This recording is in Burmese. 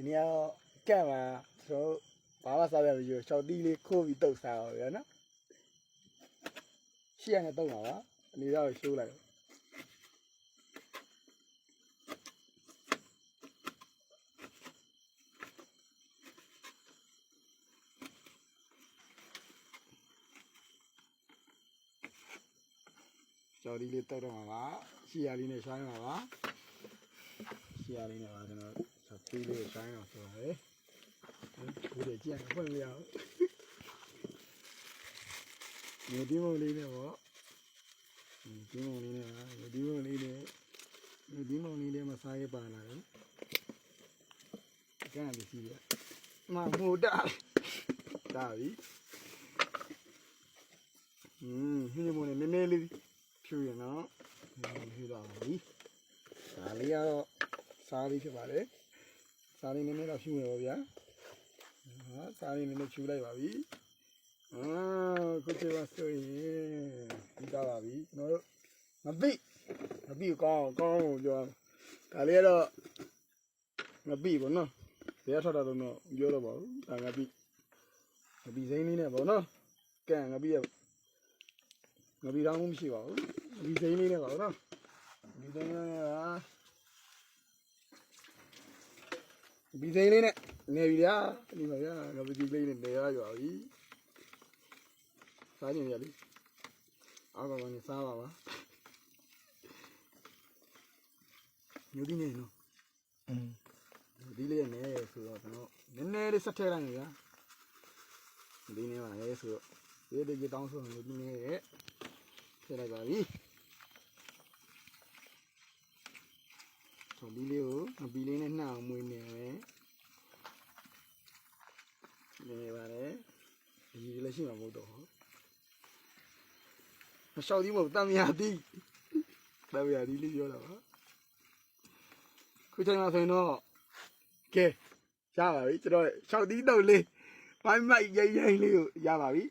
ဒီနေ့တော့ကန့်မှာကျွန်တော်ဘာမှစားရမလို့ရှောက်တီးလေးခိုးပြီးတုတ်စားအောင်ရနော်ရှေ့ရနဲ့တုတ်ပါပါအနေတော့ရှိုးလိုက်ရှောက်တီးလေးတုတ်တော့မှာပါရှေ့ရလေးနဲ့ရှိုင်းပါပါရှေ့ရလေးနဲ့ပါကျွန်တော်ရှောက်တီးလေးရှိုင်းအောင်ဆိုရတယ်ဒီလိုကြည့်ရဖွင့်ပြအောင်ဒီမုံလေးနဲ့ပေါ့ဒီမုံလေးနဲ့ပါဒီမုံလေးနဲ့ဒီမုံလေးနဲ့မစားရပါလားကဲဒီစီရမမို့တာဒါပြီဟင်းမုံနဲ့နည်းနည်းလေးဖြူရနော်ဖြူတော့ပြီဒါလေးကတော့စားပြီးဖြစ်ပါတယ်စားလေးနည်းနည်းတော့ဖြူရပါဗျာစားရင်းနဲ့ချူလိုက်ပါပြီခုချိန်ပါဆိုရင်ဒီတော့ပါပြီကျွန်တော်တို့မပိကောင်းကိုပြောဒါလေးကတော့မပိပေါ့နော်ဘယ်ထွက်တာတော့ပြောတော့ပါဘူးဒါငပိစိမ့်လေးနဲ့ပေါ့နော်ကဲငပိတောင်းမရှိပါဘူးငပိစိမ့်လေးနဲ့ပါပေါ့နော်ငပိစိမ့်လေးနဲ့ပါငပိစိမ့်လေးနဲ့နေပြီလားဒီမှာငါပတိလေးနဲ့နေရကြပါပြီစားကြည့်ရလေအောက်ကနေစားပါပါညူဒီနေနော်ဒီလေးနဲ့ဆိုတော့ကျွန်တော်နည်းနည်းလေးဆက်ထည့်လိုက်ရဒီနေ့ပါလေဆိုတော့ဒီတတောင်းဆိုလို့ဒီနေ့ရဲ့ထည့်လိုက်ပါပြီဒီလေးကိုငပီလေးနဲ့နှောက်မွေးနေမယ်နေပါတယ်ဒီလည်းရှိမှာမဟုတ်တော့မလျှောက်သေးမဟုတ်တမ်းမြာသည်လေးပြောတာပါခုချိန်မှာဆိုရင်တော့ကဲရပါပြီကျွန်တော်လျှောက်သေးတော့လေးမိုက်ရိုင်းလေးကိုရပါပြီ